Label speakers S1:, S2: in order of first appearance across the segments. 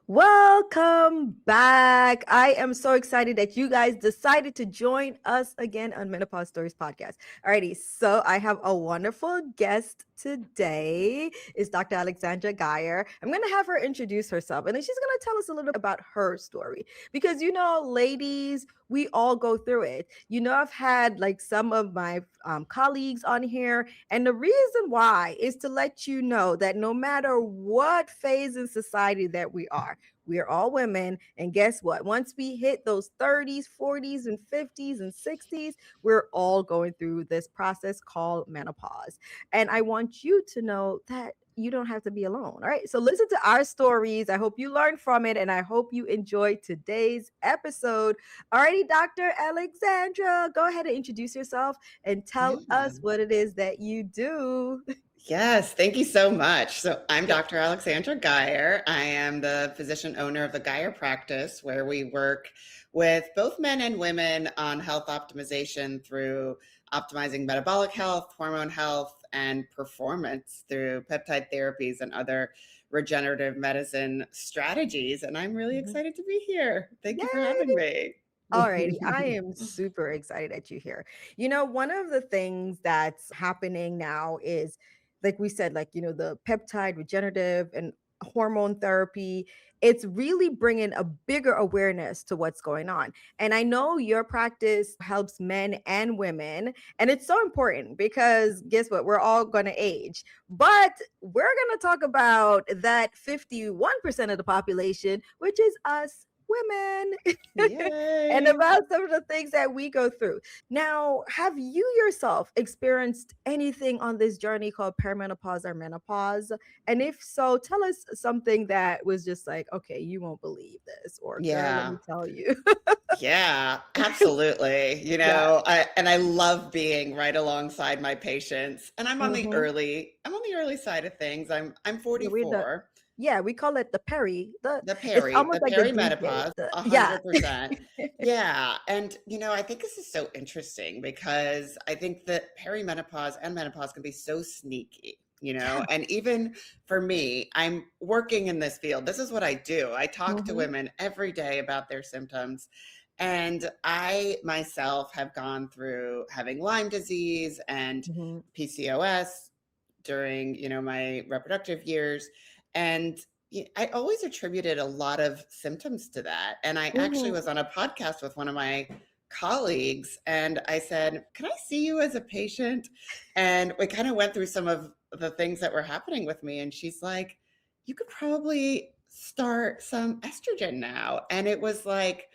S1: Welcome back. I am so excited that you guys decided to join us again on Menopause Stories podcast. Alrighty, so I have a wonderful guest today. It's Dr. Alexandra Gajer. I'm going to have her introduce herself and then she's going to tell us a little about her story because ladies, we all go through it. I've had like some of my colleagues on here, and the reason why is to let you know that no matter what phase in society that we are all women. And guess what? Once we hit those 30s, 40s, and 50s and 60s, we're all going through this process called menopause. And I want you to know that you don't have to be alone. All right. So listen to our stories. I hope you learned from it. And I hope you enjoyed today's episode. Alrighty, Dr. Alexandra, go ahead and introduce yourself and tell us what it is that you do.
S2: Yes, thank you so much. So I'm Dr. Alexandra Gajer. I am the physician owner of the Gajer practice, where we work with both men and women on health optimization through optimizing metabolic health, hormone health, and performance through peptide therapies and other regenerative medicine strategies. And I'm really excited to be here. Thank you for having me.
S1: Alrighty, I am super excited that you're here. One of the things that's happening now is, like we said, the peptide regenerative and hormone therapy. It's really bringing a bigger awareness to what's going on. And I know your practice helps men and women. And it's so important because guess what? We're all going to age. But we're going to talk about that 51% of the population, which is us women. And about some of the things that we go through. Now, have you yourself experienced anything on this journey called perimenopause or menopause? And if so, tell us something that was just like, okay, you won't believe this, or girl, let me tell you.
S2: Yeah, absolutely. I love being right alongside my patients, and I'm on the early side of things. I'm 44.
S1: We call it the
S2: perimenopause,
S1: the
S2: 100%. Yeah. And, I think this is so interesting because I think that perimenopause and menopause can be so sneaky, and even for me, I'm working in this field. This is what I do. I talk to women every day about their symptoms. And I myself have gone through having Lyme disease and PCOS during, my reproductive years. And I always attributed a lot of symptoms to that. And I actually was on a podcast with one of my colleagues and I said, can I see you as a patient? And we kind of went through some of the things that were happening with me. And she's like, you could probably start some estrogen now. And it was like,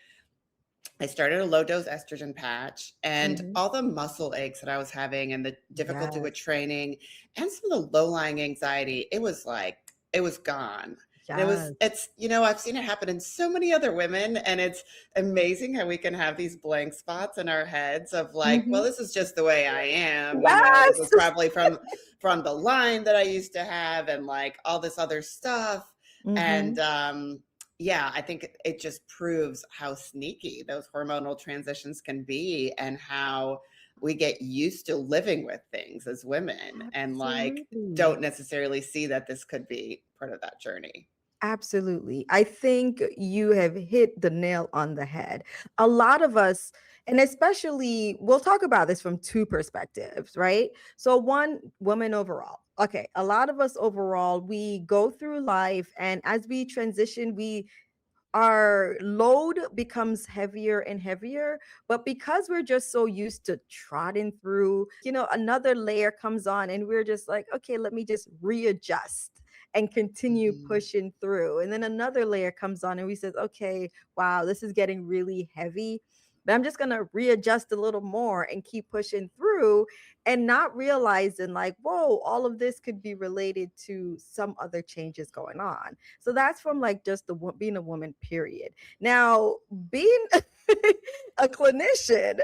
S2: I started a low dose estrogen patch, and all the muscle aches that I was having and the difficulty with training and some of the low lying anxiety, it was gone. And it's, I've seen it happen in so many other women, and it's amazing how we can have these blank spots in our heads of like, well, this is just the way I am. This is probably from the Lyme that I used to have and like all this other stuff. And, I think it just proves how sneaky those hormonal transitions can be and how we get used to living with things as women and like don't necessarily see that this could be part of that journey.
S1: Absolutely. I think you have hit the nail on the head. A lot of us, and especially, we'll talk about this from two perspectives, right? So, one, woman overall. Okay, a lot of us overall, we go through life, and as we transition, our load becomes heavier and heavier, but because we're just so used to trotting through, another layer comes on and we're just like, okay, let me just readjust and continue pushing through. And then another layer comes on and we says, okay, wow, this is getting really heavy, but I'm just going to readjust a little more and keep pushing through, and not realizing like, whoa, all of this could be related to some other changes going on. So that's from like just being a woman, period. Now, being a clinician,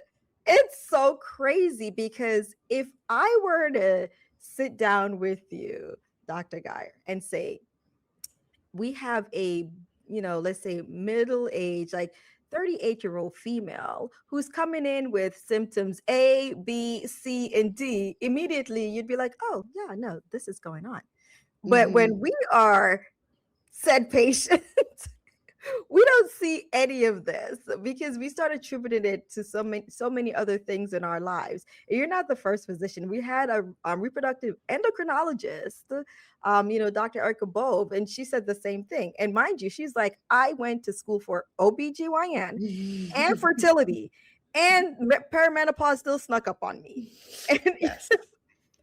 S1: it's so crazy because if I were to sit down with you, Dr. Gajer, and say, we have a, let's say middle age, like 38-year-old female who's coming in with symptoms A, B, C, and D, immediately you'd be like, oh, yeah, no, this is going on. But when we are said patient, don't see any of this because we start attributing it to so many other things in our lives. And you're not the first physician. We had a reproductive endocrinologist, Dr. Erica Bove, and she said the same thing. And mind you, she's like, I went to school for OBGYN and fertility, and perimenopause still snuck up on me. And
S2: Yes.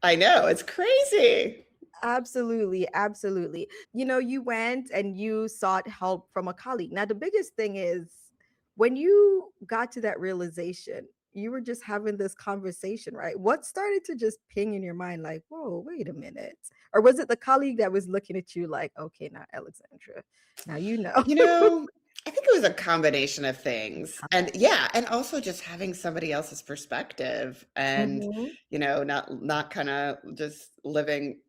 S2: I know, it's crazy.
S1: absolutely, absolutely. You went and you sought help from a colleague. Now, the biggest thing is when you got to that realization, you were just having this conversation, right? What started to just ping in your mind, like, whoa, wait a minute? Or was it the colleague that was looking at you like, okay, now, Alexandra, now you know?
S2: You know, I think it was a combination of things. And yeah, and also just having somebody else's perspective and,
S1: Mhm.
S2: not kind of just living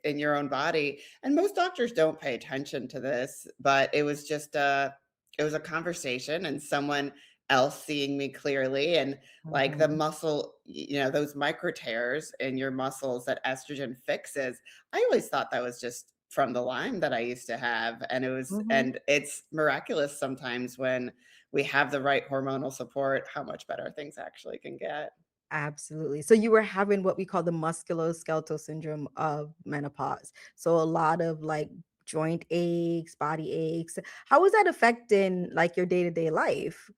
S2: in your own body. And most doctors don't pay attention to this, but it was a conversation and someone else seeing me clearly and like the
S1: Mhm.
S2: muscle, those micro tears in your muscles that estrogen fixes. I always thought that was just from the Lyme that I used to have,
S1: Mhm.
S2: and it's miraculous sometimes when we have the right hormonal support, how much better things actually can get.
S1: Absolutely. So you were having what we call the musculoskeletal syndrome of menopause. So a lot of like joint aches, body aches. How was that affecting like your day-to-day life?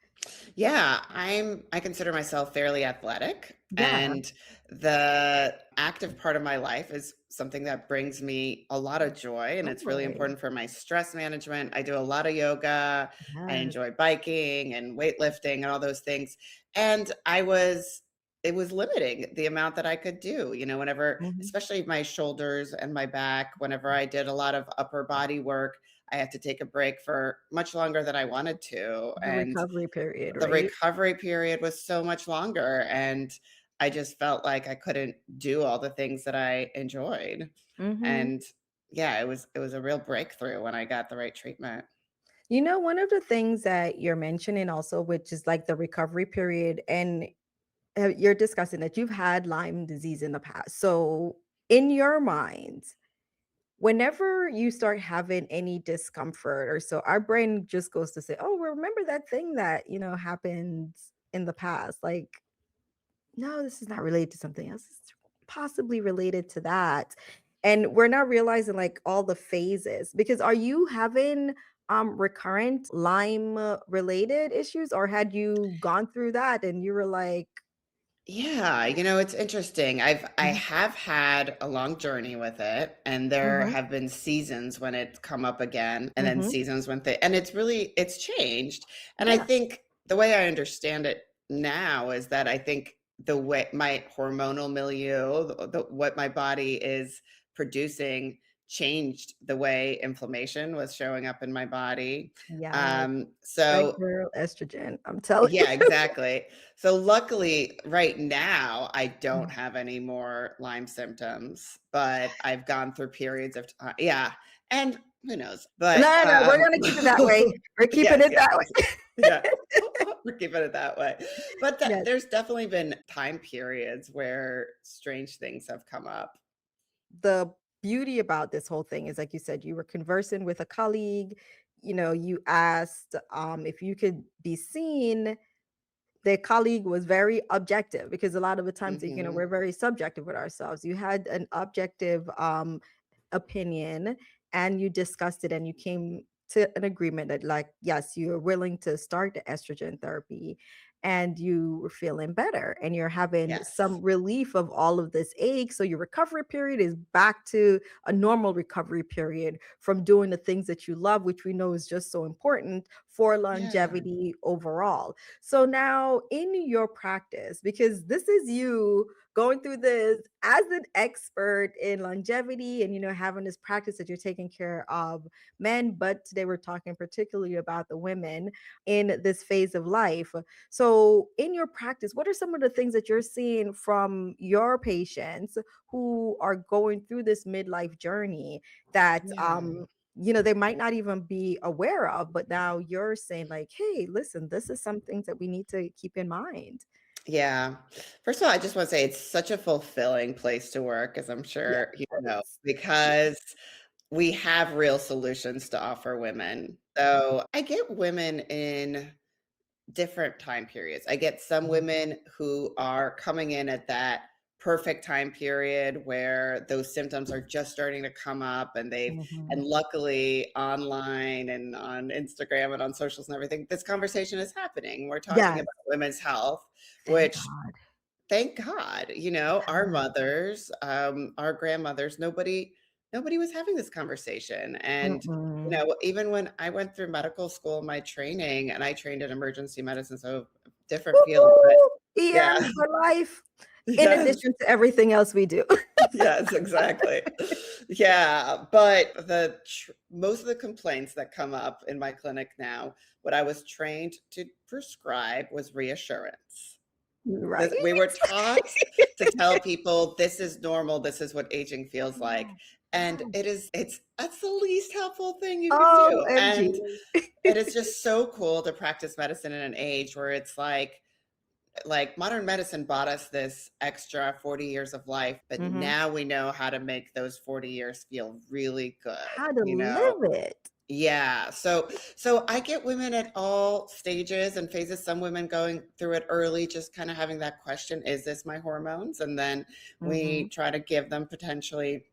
S2: Yeah, I consider myself fairly athletic,
S1: Yeah.
S2: and the active part of my life is something that brings me a lot of joy, and it's really
S1: Oh,
S2: important for my stress management. I do a lot of yoga, I
S1: yes.
S2: enjoy biking and weightlifting and all those things. And it was limiting the amount that I could do, whenever,
S1: Mhm.
S2: especially my shoulders and my back, whenever I did a lot of upper body work, I had to take a break for much longer than I wanted to.
S1: The
S2: And
S1: recovery period,
S2: the
S1: right?
S2: recovery period was so much longer, and I just felt like I couldn't do all the things that I enjoyed.
S1: Mhm.
S2: And yeah, it was a real breakthrough when I got the right treatment.
S1: One of the things that you're mentioning also, which is like the recovery period, and you're discussing that you've had Lyme disease in the past. So in your mind, whenever you start having any discomfort or so, our brain just goes to say, "Oh, well, remember that thing that, happened in the past." Like, no, this is not related to something else. It's possibly related to that. And we're not realizing like all the phases because are you having recurrent Lyme related issues, or had you gone through that and you were like,
S2: Yeah, it's interesting. I
S1: mhm,
S2: have had a long journey with it, and there
S1: mhm,
S2: have been seasons when it's come up again, and then
S1: mhm,
S2: seasons when and it's changed. And I
S1: yeah,
S2: think the way I understand it now is that I think the way my hormonal milieu, what my body is producing, changed the way inflammation was showing up in my body.
S1: yeah, that
S2: So
S1: girl estrogen, I'm telling you.
S2: yeah, exactly. So luckily, right now, I don't have any more Lyme symptoms, but I've gone through periods of time. Yeah, and who knows? But
S1: No, no, we're gonna keep it that way. We're keeping
S2: yes,
S1: it
S2: yes,
S1: that way.
S2: yeah, we're keeping it that way. But
S1: Yes.
S2: there's definitely been time periods where strange things have come up.
S1: The beauty about this whole thing is, like you said, you were conversing with a colleague, you asked, if you could be seen. The colleague was very objective because a lot of the times,
S2: Hmm.
S1: we're very subjective with ourselves. You had an objective, opinion and you discussed it and you came to an agreement that like, yes, you're willing to start the estrogen therapy and you were feeling better and you're having
S2: Yes.
S1: some relief of all of this ache. So your recovery period is back to a normal recovery period from doing the things that you love, which we know is just so important for
S2: Yeah.
S1: longevity overall. So now in your practice, because this is you going through this as an expert in longevity and having this practice that you're taking care of men, but today we're talking particularly about the women in this phase of life. So in your practice, what are some of the things that you're seeing from your patients who are going through this midlife journey that
S2: Yeah.
S1: they might not even be aware of, but now you're saying like, hey, listen, this is some things that we need to keep in mind.
S2: Yeah. First of all, I just want to say it's such a fulfilling place to work, as I'm sure you know,
S1: Yes.
S2: because we have real solutions to offer women. So I get women in different time periods. I get some women who are coming in at that perfect time period where those symptoms are just starting to come up, and
S1: Mhm.
S2: luckily online and on Instagram and on socials and everything, this conversation is happening. We're talking
S1: Yes,
S2: about women's health,
S1: thank
S2: which
S1: God.
S2: thank God, our mothers, our grandmothers, nobody was having this conversation. And,
S1: Mm-mm.
S2: even when I went through medical school, my training, and I trained in emergency medicine, so different field, but
S1: Woo-hoo!
S2: yeah,
S1: EM for life, in
S2: yes,
S1: addition to everything else we do.
S2: yes, exactly. Yeah, but most of the complaints that come up in my clinic now, what I was trained to prescribe was reassurance.
S1: Right?
S2: We were taught to tell people this is normal, this is what aging feels like.
S1: Yes,
S2: And
S1: yes.
S2: that's the least helpful thing you can do.
S1: OMG.
S2: And it is just so cool to practice medicine in an age where it's like modern medicine bought us this extra 40 years of life, but
S1: Mhm.
S2: now we know how to make those 40 years feel really good,
S1: How to
S2: you know?
S1: live it.
S2: Yeah. So I get women at all stages and phases, some women going through it early, just kind of having that question, is this my hormones? And then we
S1: Mhm.
S2: try to give them potentially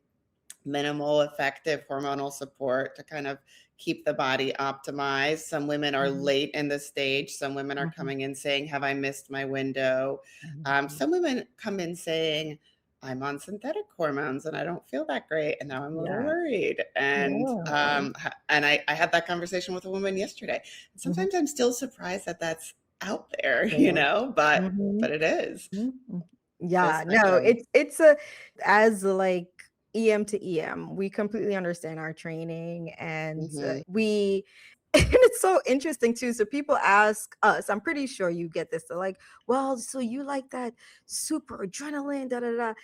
S2: minimal effective hormonal support to kind of keep the body optimized. Some women are
S1: Mhm.
S2: late in the stage. Some women are
S1: Mhm.
S2: coming in saying, have I missed my window?
S1: Mhm.
S2: Some women come in saying, I'm on synthetic hormones and I don't feel that great. And now I'm a little
S1: Yes.
S2: worried. And
S1: Yes.
S2: I had that conversation with a woman yesterday. And
S1: Mhm.
S2: sometimes I'm still surprised that that's out there,
S1: There.
S2: but
S1: Mhm.
S2: it is.
S1: Mhm.
S2: Full
S1: Yeah, no,
S2: spectrum.
S1: it's a as like EM to EM, we completely understand our training and
S2: Hmm.
S1: we and it's so interesting too. So people ask us, I'm pretty sure you get this. They're like, well, so you like that super adrenaline, da da da.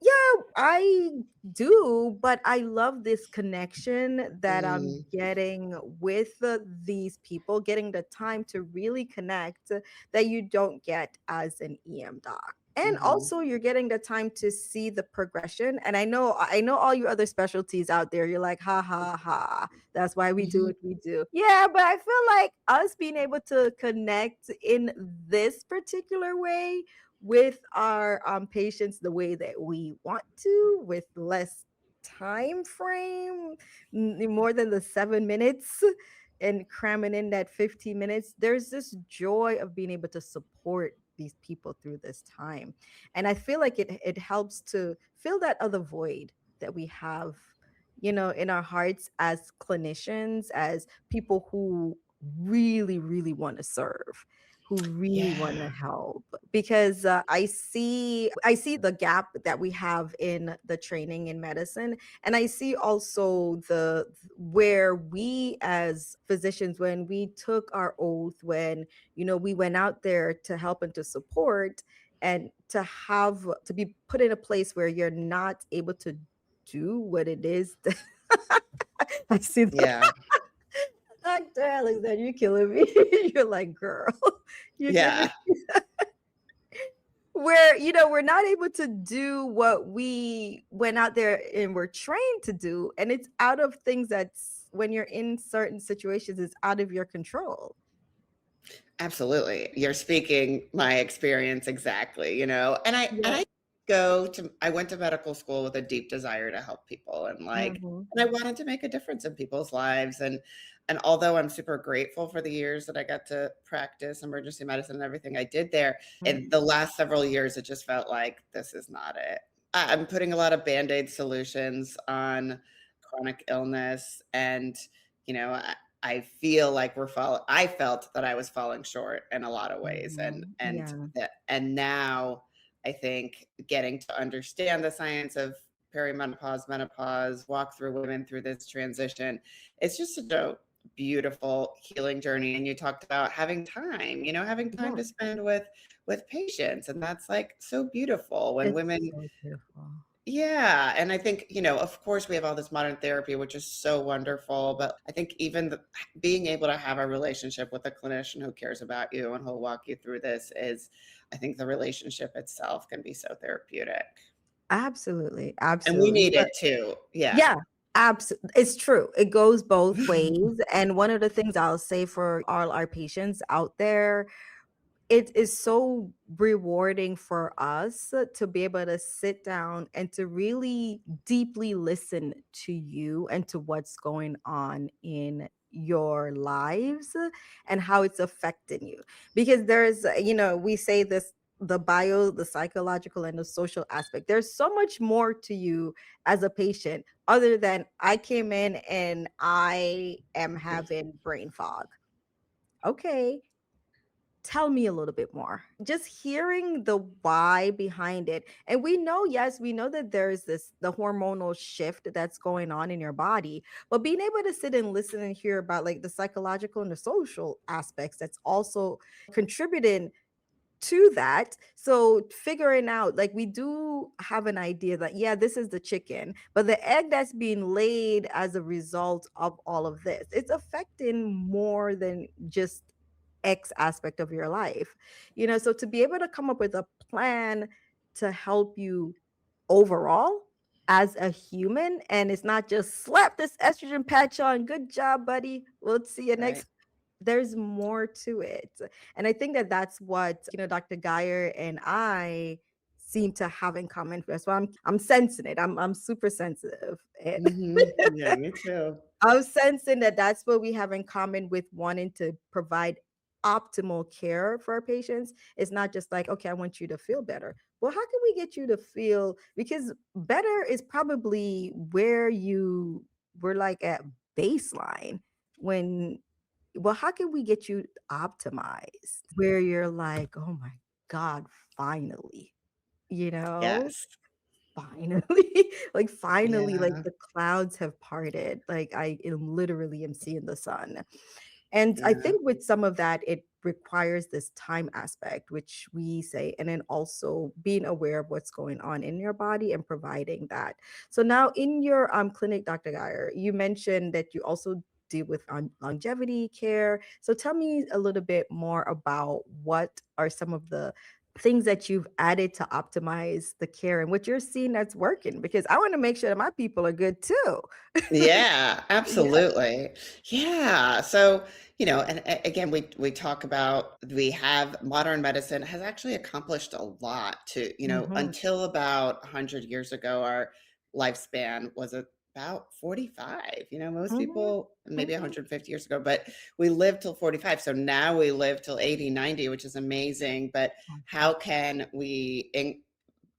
S1: Yeah, I do, but I love this connection that I'm
S2: Mm,
S1: getting with these people, getting the time to really connect that you don't get as an EM doc. And
S2: mhm.
S1: also you're getting the time to see the progression. And I know all you other specialties out there, you're like, ha ha ha. That's why we do
S2: Mhm.
S1: what we do. Yeah, but I feel like us being able to connect in this particular way with our patients the way that we want to with less time frame, more than the 7 minutes and cramming in that 15 minutes. There's this joy of being able to support these people through this time, and I feel like it helps to fill that other void that we have, in our hearts as clinicians, as people who really want to serve, who really want to
S2: Yeah.
S1: help, because I see the gap that we have in the training in medicine, and I see also the where we as physicians, when we took our oath, when we went out there to help and to support, and to be put in a place where you're not able to do what it is that I see that.
S2: Yeah.
S1: Dr. Alexander, you're killing me. You're like, girl, you're giving
S2: Yeah.
S1: where we're not able to do what we went out there and were trained to do, and it's out of things that's when you're in certain situations, it's out of your control.
S2: Absolutely. You're speaking my experience exactly, and
S1: Yeah.
S2: I went to medical school with a deep desire to help people,
S1: Mhm.
S2: and I wanted to make a difference in people's lives. And although I'm super grateful for the years that I got to practice emergency medicine and everything I did there, in
S1: Mhm.
S2: the last several years, it just felt like this is not it. I'm putting a lot of band-aid solutions on chronic illness, and you know, I feel like I felt that I was falling short in a lot of ways.
S1: Mhm. Yeah.
S2: And now I think getting to understand the science of perimenopause, menopause, walk through women through this transition, it's just such a beautiful healing journey. And you talked about having time
S1: Yeah.
S2: to spend with patients. And that's like so beautiful when
S1: It's
S2: women,
S1: so beautiful.
S2: yeah, and I think, of course, we have all this modern therapy, which is so wonderful, but I think even being able to have a relationship with a clinician who cares about you and who'll walk you through this I think the relationship itself can be so therapeutic.
S1: Absolutely,
S2: And we
S1: absolutely.
S2: need
S1: But
S2: it too. Yeah.
S1: yeah. Absolutely, it's true. It goes both ways. And one of the things I'll say for all our patients out there, it is so rewarding for us to be able to sit down and to really deeply listen to you and to what's going on in your lives and how it's affecting you. Because there's, we say this, the bio, the psychological, and the social aspect. There's so much more to you as a patient other than I came in and I am having brain fog. Okay, tell me a little bit more. Just hearing the why behind it. And we know, yes, we know that there's the hormonal shift that's going on in your body, but being able to sit and listen and hear about like the psychological and the social aspects that's also contributing to that. So figuring out, like, we do have an idea that, yeah, this is the chicken, but the egg that's being laid as a result of all of this, it's affecting more than just X aspect of your life. So to be able to come up with a plan to help you overall as a human, and it's not just slap this estrogen patch on, good job, buddy, we'll see you
S2: Right.
S1: next. There's more to it. And I think that that's what, Dr. Geyer and I seem to have in common. That's why I'm sensing it. I'm super sensitive. And
S2: Yeah, me too.
S1: I'm sensing that that's what we have in common with wanting to provide optimal care for our patients. It's not just like, okay, I want you to feel better. Well, how can we get you to feel? Because better is probably where you were like at baseline when, well, how can we get you optimized where you're like, oh my God, finally, you know?
S2: Yes.
S1: Finally, like, finally, like,
S2: Yeah.
S1: the clouds have parted, like, I am literally am seeing the sun. And I
S2: Yeah.
S1: think with some of that, it requires this time aspect, which we say, and then also being aware of what's going on in your body and providing that. So now in your clinic, Dr. Geyer, you mentioned that you also deal with longevity care. So tell me a little bit more about what are some of the things that you've added to optimize the care and what you're seeing that's working, because I want to make sure that my people are good too.
S2: Yeah,
S1: Yeah.
S2: absolutely. Yeah. So, and again, we talk about we have modern medicine has actually accomplished a lot to,
S1: Mhm.
S2: until about 100 years ago, our lifespan was about 45. Most
S1: Mhm.
S2: people maybe
S1: Mhm.
S2: 150 years ago, but we lived till 45. So now we live till 80, 90, which is amazing. But how
S1: Mhm.
S2: can we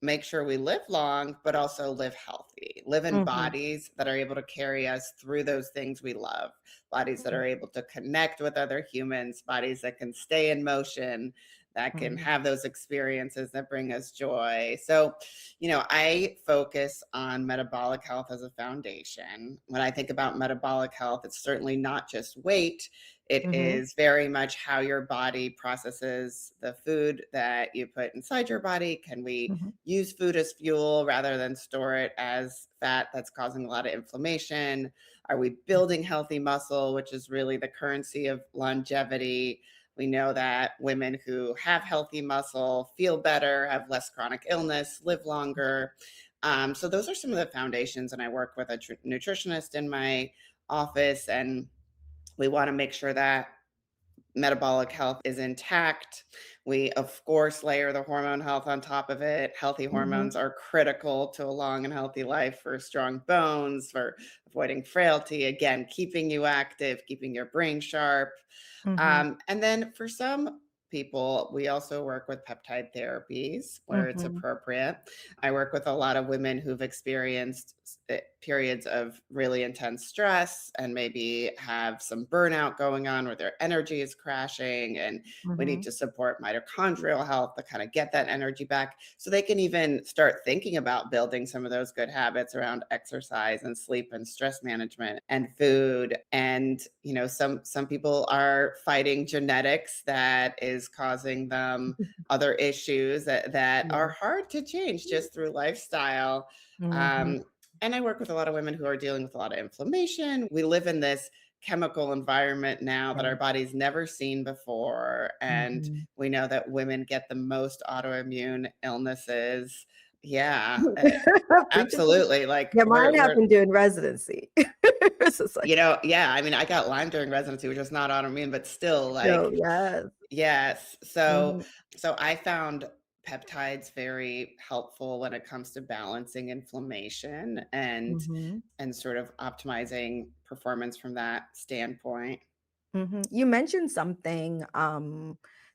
S2: make sure we live long, but also live healthy, live in
S1: Mhm.
S2: bodies that are able to carry us through those things we love, bodies that
S1: Mhm.
S2: are able to connect with other humans, bodies that can stay in motion, that can
S1: Mhm.
S2: have those experiences that bring us joy. So, I focus on metabolic health as a foundation. When I think about metabolic health, it's certainly not just weight. It
S1: Mhm.
S2: is very much how your body processes the food that you put inside your body. Can we
S1: Mhm.
S2: use food as fuel rather than store it as fat that's causing a lot of inflammation? Are we building healthy muscle, which is really the currency of longevity? We know that women who have healthy muscle feel better, have less chronic illness, live longer. So, those are some of the foundations. And I work with a nutritionist in my office, and we want to make sure that metabolic health is intact. We, of course, layer the hormone health on top of it. Healthy hormones
S1: Mhm.
S2: are critical to a long and healthy life for strong bones, for avoiding frailty, again, keeping you active, keeping your brain sharp.
S1: Mhm.
S2: And then for some people, we also work with peptide therapies where it's
S1: Mhm.
S2: appropriate. I work with a lot of women who've experienced periods of really intense stress and maybe have some burnout going on where their energy is crashing. And we need
S1: Mhm.
S2: to support mitochondrial health to kind of get that energy back so they can even start thinking about building some of those good habits around exercise and sleep and stress management and food. And some people are fighting genetics that is causing them other issues that are
S1: Yeah.
S2: hard to change just through lifestyle.
S1: Mhm.
S2: um, and I work with a lot of women who are dealing with a lot of inflammation. We live in this chemical environment now that our
S1: Right.
S2: body's never seen before. And
S1: Mhm.
S2: we know that women get the most autoimmune illnesses, Yeah,
S1: Preaching to the
S2: absolutely, like,
S1: yeah, mine happened during residency. It's just like,
S2: yeah, I mean, I got Lyme during residency, which was not autoimmune, but still,
S1: no,
S2: like,
S1: yes.
S2: yes. So
S1: Mhm,
S2: so I found peptides very helpful when it comes to balancing inflammation
S1: mhm.
S2: and sort of optimizing performance from that standpoint.
S1: You mentioned something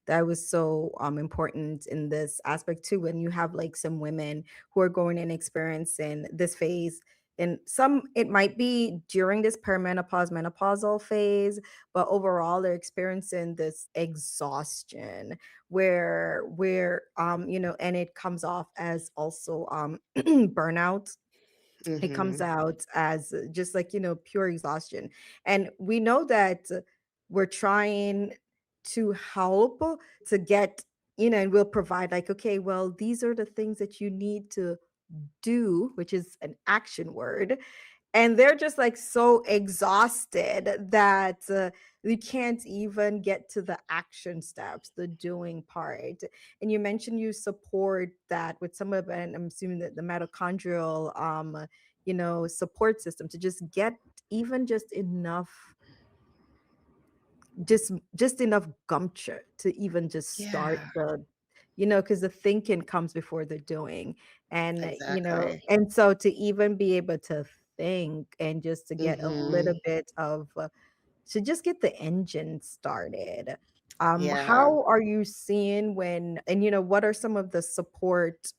S1: that was so important in this aspect too. When you have like some women who are going and experiencing this phase, and some it might be during this perimenopause, menopausal phase, but overall they're experiencing this exhaustion where and it comes off as also burnout. It comes
S2: Mhm.
S1: out as just like, pure exhaustion. And we know that we're trying to help to get, and we'll provide like, okay, well, these are the things that you need to do, which is an action word, and they're just like so exhausted that you can't even get to the action steps, the doing part. And you mentioned you support that with some of, and I'm assuming that the mitochondrial support system to just get even just enough gumption to even just start
S2: Yeah,
S1: because the thinking comes before the doing. And
S2: exactly.
S1: and so to even be able to think and just to get a little
S2: Mhm.
S1: bit of to just get the engine started.
S2: Yeah.
S1: How are you seeing when, and what are some of the support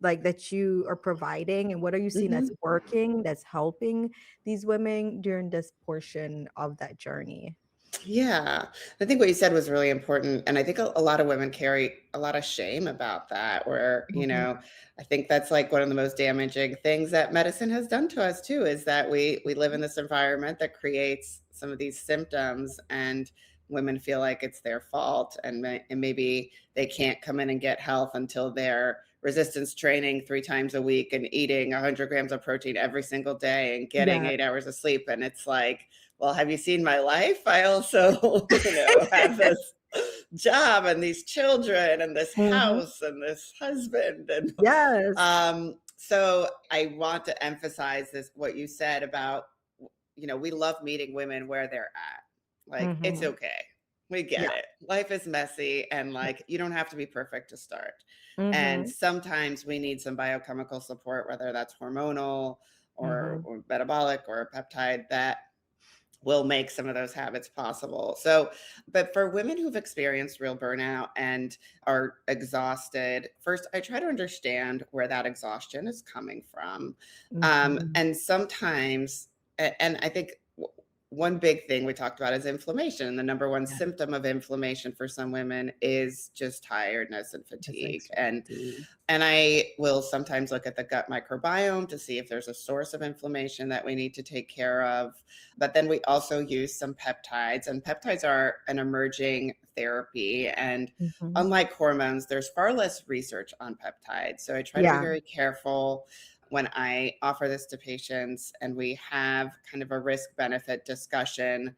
S1: like that you are providing, and what are you seeing that's
S2: Mhm.
S1: working, that's helping these women during this portion of that journey?
S2: Yeah. I think what you said was really important. And I think a lot of women carry a lot of shame about that, where,
S1: Mhm.
S2: I think that's like one of the most damaging things that medicine has done to us too, is that we live in this environment that creates some of these symptoms, and women feel like it's their fault, and, and maybe they can't come in and get health until they're resistance training 3 times a week and eating 100 grams of protein every single day and getting
S1: Yeah.
S2: 8 hours of sleep. And it's like, well, have you seen my life? I also, have this job and these children and this
S1: Mhm.
S2: house and this husband. And
S1: Yes.
S2: so I want to emphasize this, what you said about, we love meeting women where they're at. Like, it's
S1: Mhm.
S2: okay. We get
S1: Yeah.
S2: it. Life is messy, and like, you don't have to be perfect to start. And
S1: Mhm.
S2: sometimes we need some biochemical support, whether that's hormonal
S1: Mhm.
S2: or metabolic or a peptide that will make some of those habits possible. So, but for women who've experienced real burnout and are exhausted, first, I try to understand where that exhaustion is coming from.
S1: Mhm.
S2: And sometimes, and I think one big thing we talked about is inflammation. The number one
S1: Yeah.
S2: symptom of inflammation for some women is just tiredness and
S1: It's
S2: fatigue.
S1: extra fatigue.
S2: And I will sometimes look at the gut microbiome to see if there's a source of inflammation that we need to take care of. But then we also use some peptides, and peptides are an emerging therapy. And
S1: Mhm.
S2: unlike hormones, there's far less research on peptides. So I try to be
S1: Yeah.
S2: very careful when I offer this to patients, and we have kind of a risk benefit discussion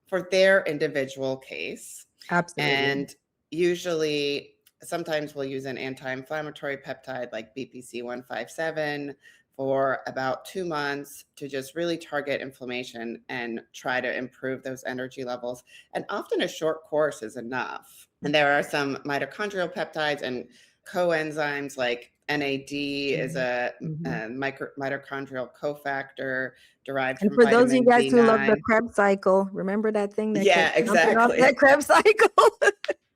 S2: for their individual case.
S1: Absolutely.
S2: And usually, sometimes we'll use an anti inflammatory peptide like BPC 157 for about 2 months to just really target inflammation and try to improve those energy levels. And often a short course is enough. And there are some mitochondrial peptides and coenzymes like NAD is
S1: Mhm.
S2: a
S1: Mhm.
S2: mitochondrial cofactor derived
S1: And
S2: from
S1: for those of you
S2: vitamin
S1: guys who love the
S2: B9.
S1: Krebs cycle, remember that thing that kept
S2: Yeah,
S1: jumping off
S2: exactly.
S1: that Krebs cycle?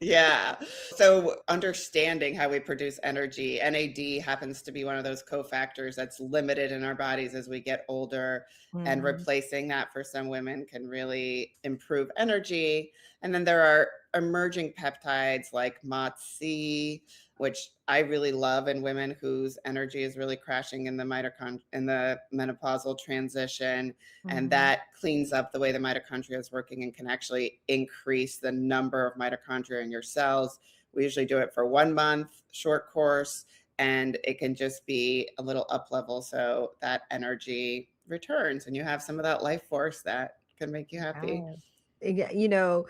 S2: Yeah. So understanding how we produce energy, NAD happens to be one of those cofactors that's limited in our bodies as we get older, and
S1: Mhm.
S2: replacing that for some women can really improve energy. And then there are emerging peptides like MOTS-c, which I really love in women whose energy is really crashing in the in the menopausal transition, and
S1: Mhm.
S2: that cleans up the way the mitochondria is working and can actually increase the number of mitochondria in your cells. We usually do it for 1 month, short course, and it can just be a little up level so that energy returns and you have some of that life force that can make you happy.
S1: Yes. Yeah,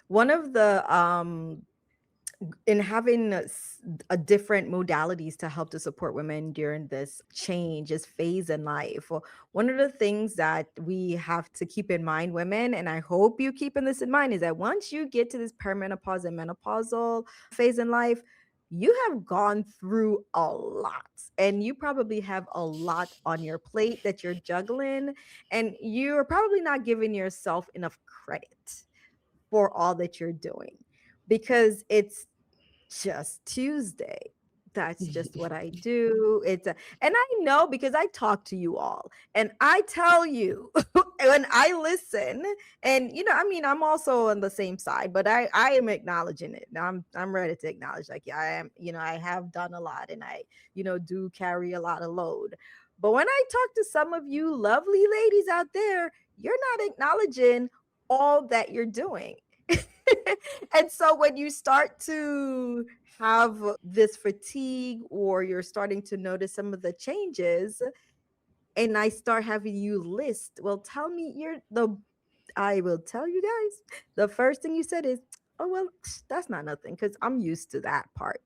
S1: one of the in having a different modalities to help to support women during this change, this phase in life. Well, one of the things that we have to keep in mind, women, and I hope you keeping this in mind, is that once you get to this perimenopause and menopausal phase in life, you have gone through a lot, and you probably have a lot on your plate that you're juggling, and you're probably not giving yourself enough credit for all that you're doing, because it's just Tuesday. That's just what I do. And I know, because I talk to you all and I tell you when I listen, and I mean, I'm also on the same side, but I am acknowledging it. I'm ready to acknowledge, like, yeah, I am, I have done a lot, and I, do carry a lot of load. But when I talk to some of you lovely ladies out there, you're not acknowledging all that you're doing. And so when you start to have this fatigue, or you're starting to notice some of the changes, and I start having you list, well, tell me, I will tell you guys, the first thing you said is, oh, well, that's not nothing, because I'm used to that part.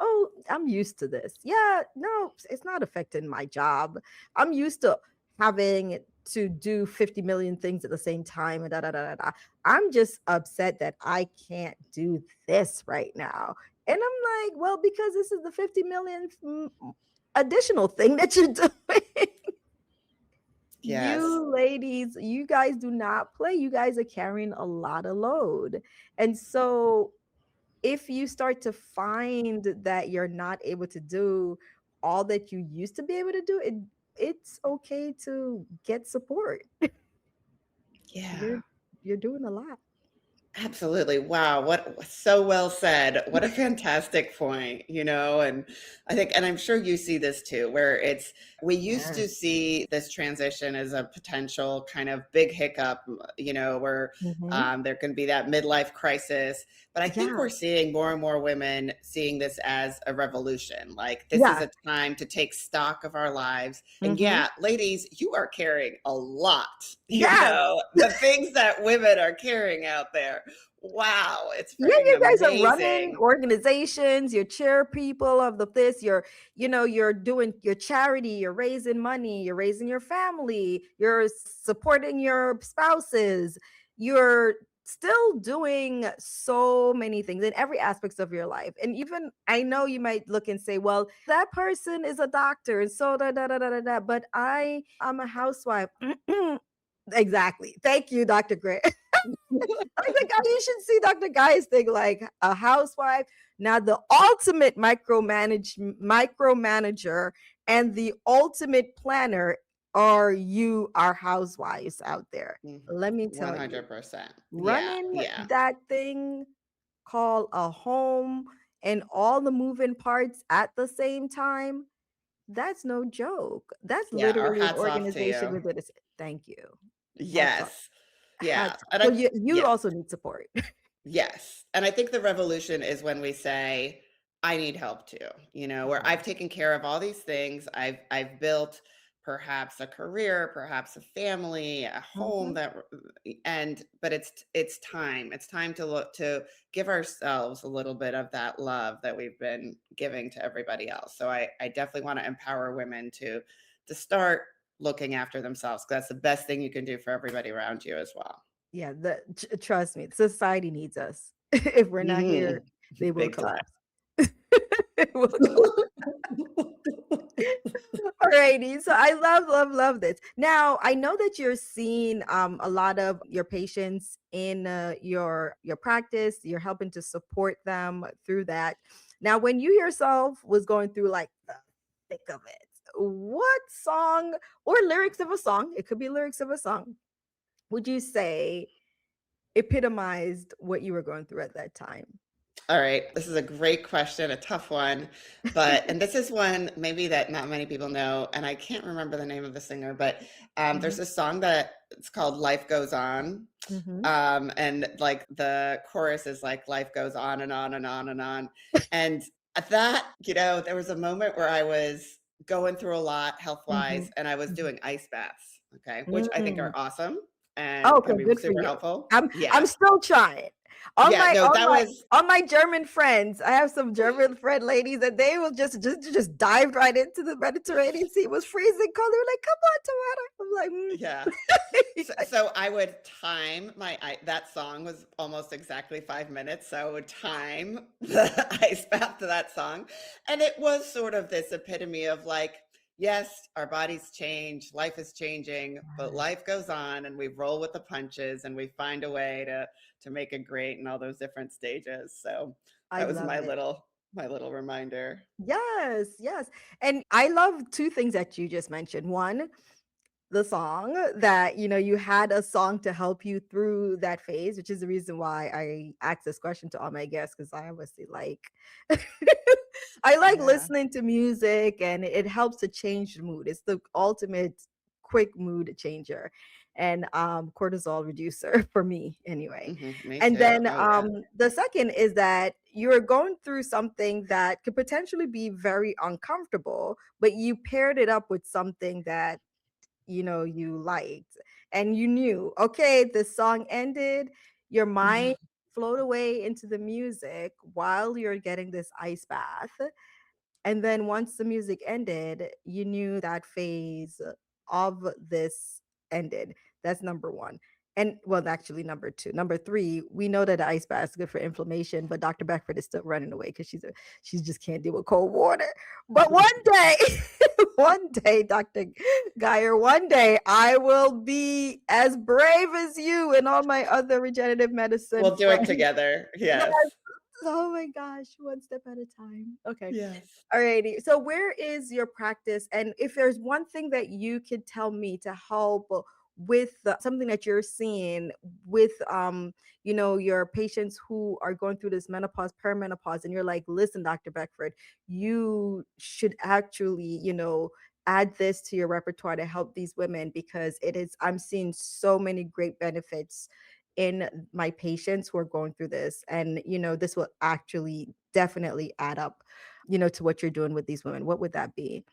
S1: Oh, I'm used to this. Yeah, no, it's not affecting my job. I'm used to having to do 50 million things at the same time. And da, da, da, da, da. I'm just upset that I can't do this right now. And I'm like, well, because this is the 50 millionth additional thing that you're doing.
S2: Yes.
S1: You ladies, you guys do not play. You guys are carrying a lot of load. And so if you start to find that you're not able to do all that you used to be able to do, it's okay to get support. You're
S2: Yeah.
S1: you're doing a lot.
S2: Absolutely. Wow. What so well said. What a fantastic point, and I think, and I'm sure you see this too, where we used
S1: Yeah.
S2: to see this transition as a potential kind of big hiccup, where
S1: Mhm.
S2: there can be that midlife crisis. But I think
S1: Yeah.
S2: we're seeing more and more women seeing this as a revolution. Like, this is
S1: Yeah.
S2: a time to take stock of our lives. And
S1: Mhm.
S2: yeah, ladies, you are carrying a lot,
S1: Yes.
S2: the things that women are carrying out there. Wow, it's
S1: Yeah,
S2: freaking
S1: you guys are running
S2: amazing.
S1: organizations, you're chair people of the this, you're doing your charity, you're raising money, you're raising your family, you're supporting your spouses, you're still doing so many things in every aspects of your life. And even, I know you might look and say, well, that person is a doctor, and so da da da da da da, but I'm a housewife. Exactly. Thank you, Dr. Gray. Dr. Guy, you should see Dr. Guy's thing, like a housewife. Now, the ultimate micromanager and the ultimate planner are you, our housewives out there.
S2: Mhm.
S1: Let me tell you,
S2: 100%. Yeah,
S1: running
S2: yeah,
S1: that thing called a home and all the moving parts at the same time, that's no joke. That's
S2: yeah, our
S1: literally an
S2: hats off to
S1: organization
S2: you.
S1: within it. Thank you. Hats off.
S2: Yes. Yeah,
S1: Hats off.
S2: and
S1: So
S2: I
S1: you
S2: yeah.
S1: also need support.
S2: Yes, and I think the revolution is when we say, "I need help too," where I've taken care of all these things. I've built perhaps a career, perhaps a family, a home
S1: Mhm.
S2: that and but it's time. It's time to look to give ourselves a little bit of that love that we've been giving to everybody else. So I definitely want to empower women to start looking after themselves, 'cause that's the best thing you can do for everybody around you as well.
S1: Yeah, trust me, society needs us. If we're not here,
S2: Mhm.
S1: they will
S2: Big time.
S1: collapse. It will collapse. Alrighty, so I love, love, love this. Now, I know that you're seeing a lot of your patients in your practice. You're helping to support them through that. Now, when you yourself was going through like the thick of it, what song or lyrics of a song, it could be lyrics of a song, would you say epitomized what you were going through at that time?
S2: All right, this is a great question, a tough one, and this is one maybe that not many people know, and I can't remember the name of the singer, but there's
S1: Mhm,
S2: a song that it's called "Life Goes On,"
S1: mhm.
S2: and like the chorus is like "Life goes on and on and on and on," and at that, there was a moment where I was going through a lot health wise,
S1: Mhm,
S2: and I was
S1: mhm.
S2: doing ice baths, okay, which I think are
S1: Mm.
S2: awesome and can
S1: Okay,
S2: be
S1: good for
S2: super
S1: you.
S2: helpful.
S1: I'm
S2: Yeah.
S1: still trying.
S2: Yeah, no, that was
S1: On my German friends, I have some German friend ladies, and they will just dive right into the Mediterranean Sea. It was freezing cold. They were like, "Come on, Tawana."
S2: yeah.
S1: I'm like,
S2: So I would time that song was almost exactly 5 minutes. So I would time the ice bath to that song. And it was sort of this epitome of like, yes, our bodies change, life is changing, but life goes on and we roll with the punches and we find a way to make it great in all those different stages. So
S1: I
S2: that was
S1: love it.
S2: my little reminder.
S1: Yes, yes. And I love two things that you just mentioned. One, the song that, you had a song to help you through that phase, which is the reason why I asked this question to all my guests, because I obviously like I like
S2: Yeah.
S1: listening to music, and it helps to change the mood. It's the ultimate quick mood changer and cortisol reducer for me anyway.
S2: Me
S1: And
S2: too.
S1: then
S2: Oh yeah.
S1: the second is that you're going through something that could potentially be very uncomfortable, but you paired it up with something that you liked, and you knew, okay, the song ended, your mind float away into the music while you're getting this ice bath, and then once the music ended, you knew that phase of this ended. That's number one. And well, actually, number two. Number three, we know that the ice bath is good for inflammation, but Dr. Beckford is still running away because she just can't deal with cold water. But one day, one day, Dr. Gajer, one day I will be as brave as you and all my other regenerative medicine
S2: We'll do it
S1: friends.
S2: together.
S1: Yes.
S2: Yes.
S1: Oh my gosh, one step at a time. Okay.
S2: Yes.
S1: Alrighty. So where is your practice? And if there's one thing that you could tell me to help with something that you're seeing with your patients who are going through this menopause, perimenopause, and you're like, listen, Dr. Beckford, you should actually, add this to your repertoire to help these women, because I'm seeing so many great benefits in my patients who are going through this. And this will actually definitely add up to what you're doing with these women. What would that be?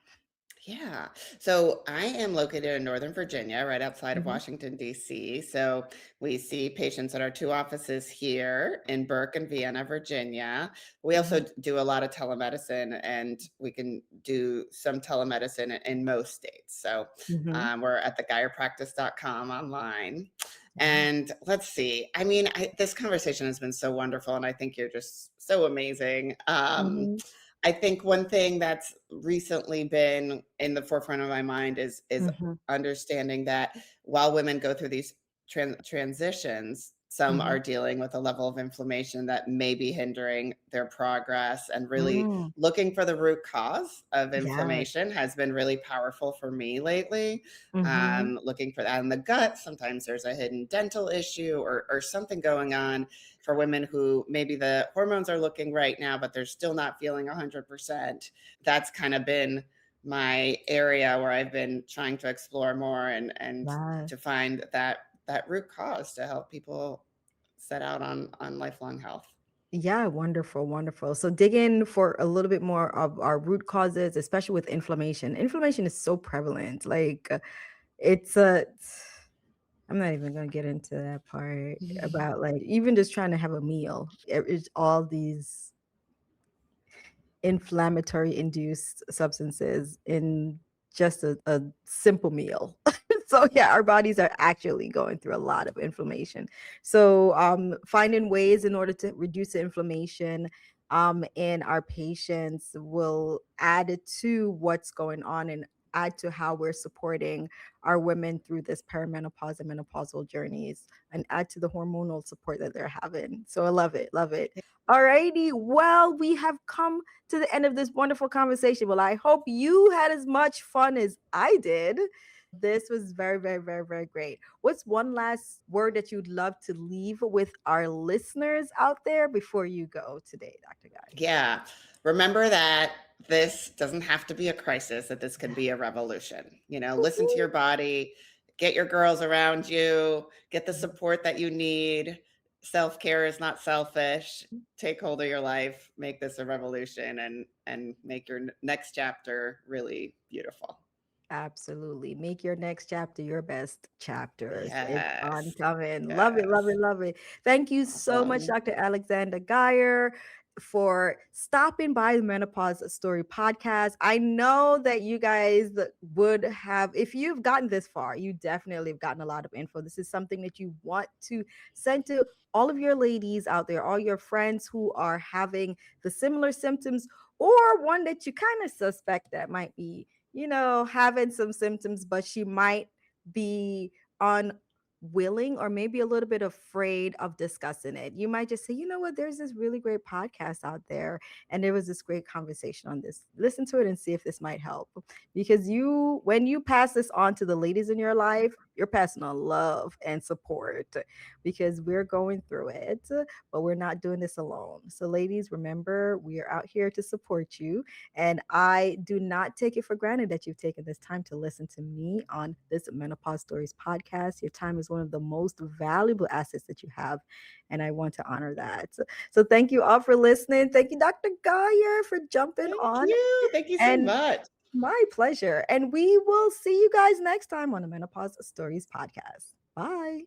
S2: Yeah. So I am located in Northern Virginia, right outside of
S1: Mhm,
S2: Washington, D.C. So we see patients at our two offices here in Burke and Vienna, Virginia. We also
S1: mhm,
S2: do a lot of telemedicine, and we can do some telemedicine in most states. So
S1: mhm.
S2: we're at thegaierpractice.com online.
S1: Wow.
S2: And let's see. I mean, this conversation has been so wonderful, and I think you're just so amazing.
S1: Mhm,
S2: I think one thing that's recently been in the forefront of my mind is
S1: mhm,
S2: understanding that while women go through these transitions, some
S1: mhm.
S2: are dealing with a level of inflammation that may be hindering their progress, and really
S1: Mm,
S2: looking for the root cause of
S1: yes.
S2: inflammation has been really powerful for me lately.
S1: Mhm,
S2: Looking for that in the gut. Sometimes there's a hidden dental issue or something going on for women who maybe the hormones are looking right now, but they're still not feeling 100%. That's kind of been my area where I've been trying to explore more and
S1: yes.
S2: to find that root cause to help people set out on lifelong health.
S1: Yeah, wonderful, wonderful. So dig in for a little bit more of our root causes, especially with inflammation. Inflammation is so prevalent. Like it's a I'm not even gonna get into that part about like even just trying to have a meal. It's all these inflammatory induced substances in just a simple meal. So yeah, our bodies are actually going through a lot of inflammation. So finding ways in order to reduce the inflammation in our patients will add to what's going on and add to how we're supporting our women through this perimenopause and menopausal journeys, and add to the hormonal support that they're having. So I love it, love it. All righty. Well, we have come to the end of this wonderful conversation. Well, I hope you had as much fun as I did. This was very, very, very, very great. What's one last word that you'd love to leave with our listeners out there before you go today, Dr. Guy?
S2: Yeah. Remember that this doesn't have to be a crisis, that this can be a revolution. Listen to your body, get your girls around you, get the support that you need. Self care is not selfish. Take hold of your life, make this a revolution, and make your next chapter really beautiful.
S1: Absolutely. Make your next chapter your best chapters. It's on
S2: Yes.
S1: coming. Love it, love
S2: Yes.
S1: it, love it. Thank you so much,
S2: Awesome.
S1: Dr. Alexandra Gajer, for stopping by the Menopause Story podcast. I know that you guys would have, if you've gotten this far, you definitely have gotten a lot of info. This is something that you want to send to all of your ladies out there, all your friends who are having the similar symptoms, or one that you kind of suspect that might be, having some symptoms, but she might be unwilling or maybe a little bit afraid of discussing it. You might just say, you know what, there's this really great podcast out there, and there was this great conversation on this. Listen to it and see if this might help. Because when you pass this on to the ladies in your life, you're passing on love and support because we're going through it, but we're not doing this alone. So, ladies, remember, we are out here to support you. And I do not take it for granted that you've taken this time to listen to me on this Menopause Stories podcast. Your time is one of the most valuable assets that you have. And I want to honor that. So thank you all for listening. Thank you, Dr. Gayer, for jumping
S2: Thank
S1: on.
S2: you. Thank you so
S1: And
S2: much.
S1: my pleasure. And we will see you guys next time on the Menopause Stories podcast. Bye.